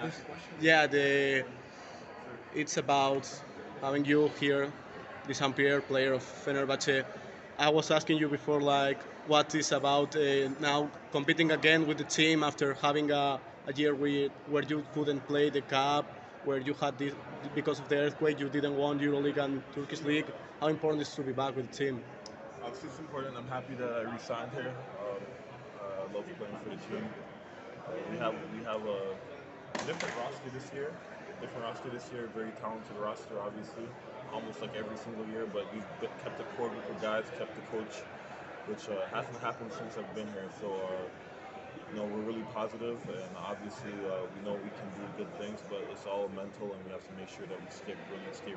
ask a question? Yeah, it's about having you here, Dyshawn Pierre, player of Fenerbahçe. I was asking you before, like, what is about now competing again with the team after having a year where you couldn't play the cup, where you had this because of the earthquake, you didn't won EuroLeague and Turkish League. How important is to be back with the team? Obviously, it's important. I'm happy that I re-signed here. I love playing for the team. We have a different roster this year. Different roster this year. Very talented roster, obviously. Almost like every single year, but we've kept a core group of guys, kept the coach, which hasn't happened since I've been here. So we're really positive, and obviously we know we can do good things, but it's all mental, and we have to make sure that we stay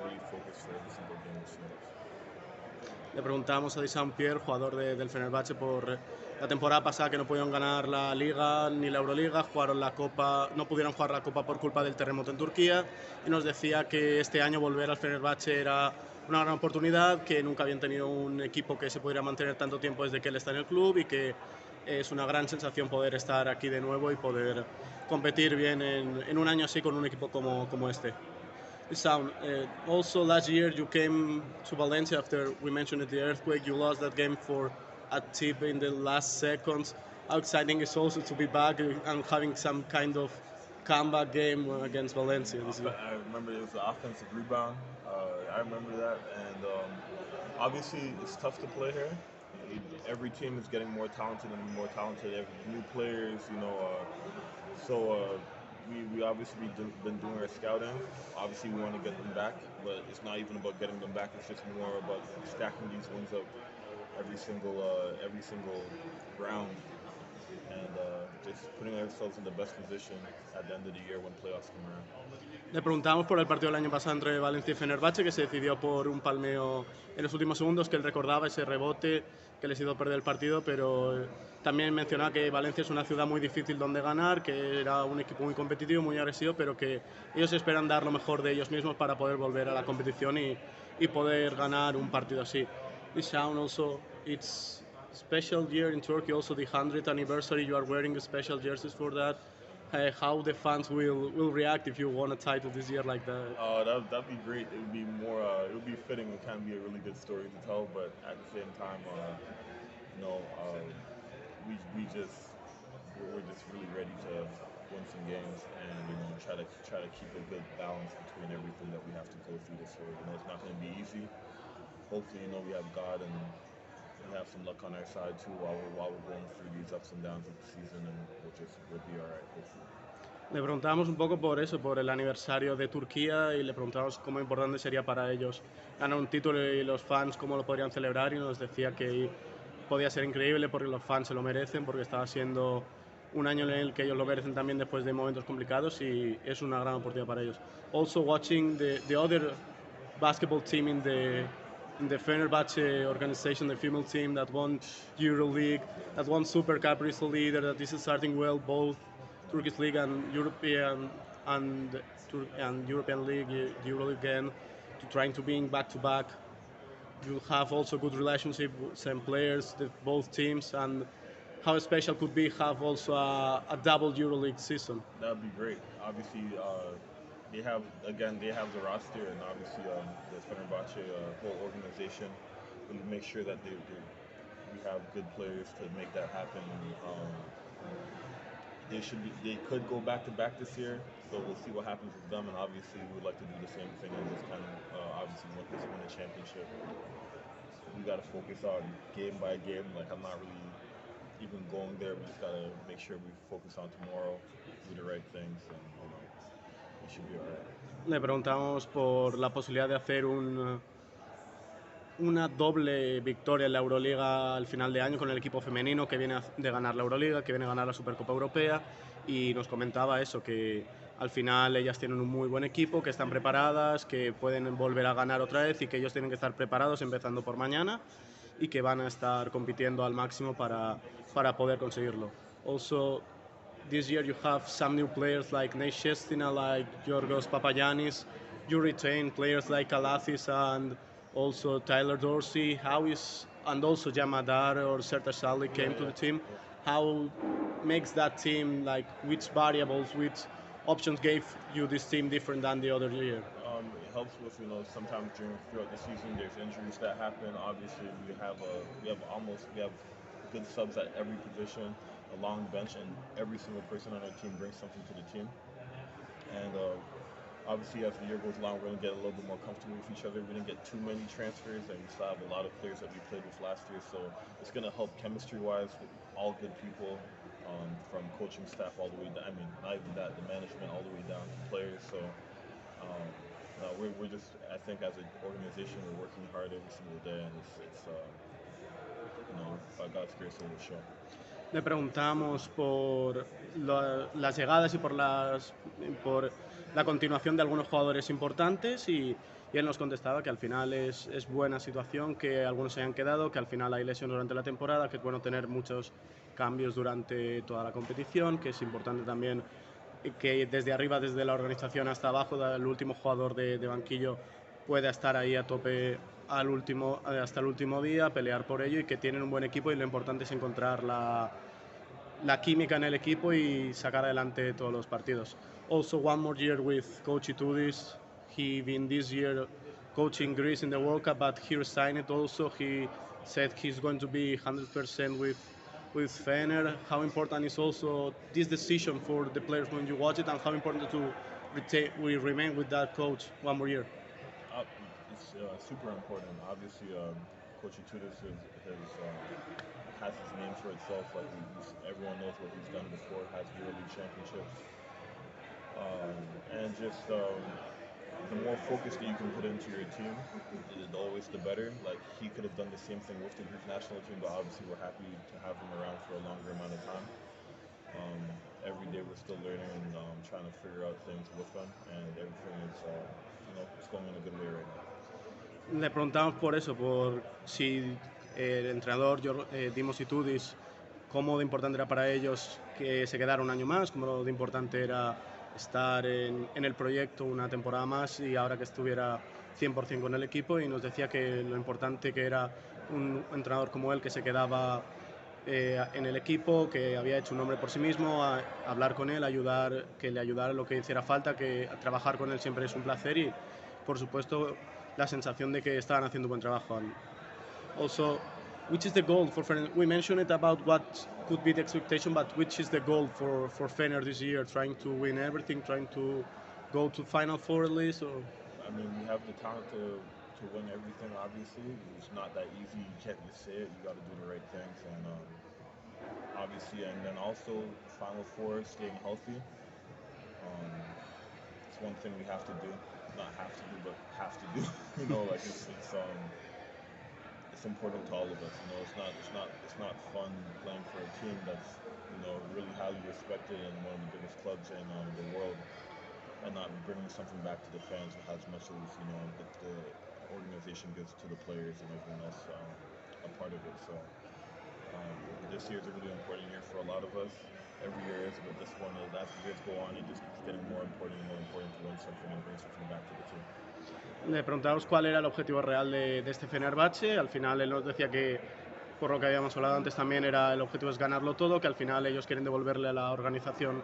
really focused for every single game this year. Le preguntamos a Dyshawn Pierre, jugador del Fenerbahçe, por la temporada pasada que no pudieron ganar la Liga ni la Euroliga, jugaron la Copa, no pudieron jugar la Copa por culpa del terremoto en Turquía, y nos decía que este año volver al Fenerbahçe era una gran oportunidad, que nunca habían tenido un equipo que se pudiera mantener tanto tiempo desde que él está en el club y que es una gran sensación poder estar aquí de nuevo y poder competir bien en un año así con un equipo como este. Sound. Also, last year you came to Valencia after we mentioned the earthquake. You lost that game for a tip in the last seconds. How exciting is also to be back and having some kind of comeback game against Valencia this year. I remember it was the offensive rebound. I remember that, and obviously it's tough to play here. Every team is getting more talented and more talented. Every new players, so we obviously been doing our scouting. Obviously, we want to get them back, but it's not even about getting them back. It's just more about stacking these wins up every single round, and just putting ourselves in the best position at the end of the year when playoffs come around. Le preguntamos por el partido del año pasado entre Valencia y Fenerbahçe, que se decidió por un palmeo en los últimos segundos, que él recordaba ese rebote que les hizo perder el partido, pero también mencionaba que Valencia es una ciudad muy difícil donde ganar, que era un equipo muy competitivo, muy agresivo, pero que ellos esperan dar lo mejor de ellos mismos para poder volver a la competición y poder ganar un partido así. Dyshawn, also, it's special year in Turkey, also the 100th anniversary, you are wearing special jerseys for that. How the fans will react if you won a title this year like that. That'd be great. It would be more. It would be fitting. It can be a really good story to tell, but at the same time, you know, uh, we're just really ready to win some games and try to keep a good balance between everything that we have to go through this year. It's not going to be easy. Hopefully, we have God and we have some luck on our side too while we're going through these ups and downs of the season, and we'll be all right. Hopefully. Le preguntábamos un poco por eso, por el aniversario de Turquía y le preguntábamos cómo importante sería para ellos ganar un título y los fans cómo lo podrían celebrar y nos decía que podía ser increíble porque los fans se lo merecen, porque estaba siendo un año en el que ellos lo merecen también después de momentos complicados y es una gran oportunidad para ellos. Also watching the other basketball team in the Fenerbahçe organization, the female team that won EuroLeague, that won Super Cup recently, that is starting well both Turkish League and European League, EuroLeague again, to trying to being back to back. You have also good relationship with some players, both teams, and how special could be have also a double EuroLeague season. That would be great. Obviously, they have the roster, and obviously the Fenerbahçe whole organization will make sure that we have good players to make that happen. They could go back to back this year, so we'll see what happens with them. And obviously, we would like to do the same thing and just kind of obviously win a championship. We got to focus on game by game. Like I'm not really even going there. We just gotta make sure we focus on tomorrow, do the right things, and we should be alright. Le preguntamos por la posibilidad de hacer una doble victoria en la Euroliga al final de año con el equipo femenino que viene de ganar la Euroliga, que viene a ganar la Supercopa Europea y nos comentaba eso, que al final ellas tienen un muy buen equipo, que están preparadas, que pueden volver a ganar otra vez y que ellos tienen que estar preparados empezando por mañana y que van a estar compitiendo al máximo para poder conseguirlo. Also, this year you have some new players like Nate Shestina, like Yorgos Papagiannis. You retain players like Kalathis and also Tyler Dorsey. And also Jamadar or Serta Sally came to the team. How makes that team, like which variables, which options gave you this team different than the other year? It helps with, sometimes throughout the season there's injuries that happen. Obviously we have good subs at every position, a long bench, and every single person on our team brings something to the team. And obviously as the year goes along, we're going to get a little bit more comfortable with each other. We didn't get too many transfers, and we still have a lot of players that we played with last year, so it's going to help chemistry-wise with all good people, from coaching staff all the way down. I mean, not even that, the management all the way down to players. So we're just, I think as an organization, we're working hard every single day, and it's by God's grace, it will show. Le preguntamos por las llegadas y por la continuación de algunos jugadores importantes y él nos contestaba que al final es buena situación que algunos se hayan quedado, que al final hay lesiones durante la temporada, que es bueno tener muchos cambios durante toda la competición, que es importante también que desde arriba, desde la organización hasta abajo, el último jugador de banquillo pueda estar ahí a tope hasta el último día, pelear por ello, y que tienen un buen equipo, y lo importante es encontrar la química en el equipo y sacar adelante todos los partidos. Also, one more year with Coach Itudis. He been this year coaching Greece in the World Cup, but he resigned it also. He said he's going to be 100% with Fener. How important is also this decision for the players when you watch it, and how important we remain with that coach one more year? It's super important. Obviously, Coach Itudis has his name for itself. Like everyone knows what he's done before. Has EuroLeague championships, and just the more focus that you can put into your team, always the better. Like he could have done the same thing with the Greek national team, but obviously we're happy to have him around for a longer amount of time. Every day we're still learning and trying to figure out things with him, and everything is it's going in a good way right now. Le preguntamos por eso, por si el entrenador Dimos Itudis, cómo de importante era para ellos que se quedara un año más, cómo de importante era estar en el proyecto una temporada más y ahora que estuviera 100% con el equipo, y nos decía que lo importante que era un entrenador como él que se quedaba en el equipo, que había hecho un nombre por sí mismo, a hablar con él, que le ayudara lo que hiciera falta, que trabajar con él siempre es un placer, y por supuesto la sensación de que estaban haciendo un buen trabajo. Also, which is the goal for Fener? We mentioned it about what could be the expectation, but which is the goal for Fener this year? Trying to win everything, trying to go to Final Four at least? Or? I mean, we have the talent to win everything, obviously. It's not that easy. You can't just say it. You got to do the right things. And obviously, and then also Final Four, staying healthy. It's one thing we have to do. Not have to do, but have to do. Like it's important to all of us. It's not fun playing for a team that's really highly respected and one of the biggest clubs in the world, and not bringing something back to the fans as much as the organization gives to the players and everyone else a part of it. So this year is a really important year for a lot of us. Every year is, but this one, as the years go on, it just keeps getting more important to win something and bring something back to the team. Le preguntamos cuál era el objetivo real de este Fenerbahçe. Al final él nos decía que, por lo que habíamos hablado antes también, el objetivo es ganarlo todo, que al final ellos quieren devolverle a la organización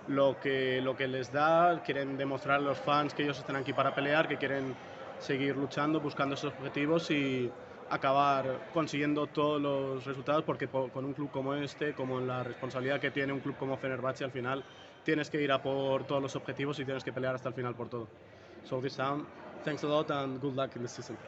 lo que les da, quieren demostrar a los fans que ellos están aquí para pelear, que quieren seguir luchando, buscando esos objetivos y acabar consiguiendo todos los resultados, porque con un club como este, como la responsabilidad que tiene un club como Fenerbahçe, al final tienes que ir a por todos los objetivos y tienes que pelear hasta el final por todo. So Dyshawn, thanks a lot and good luck in the season.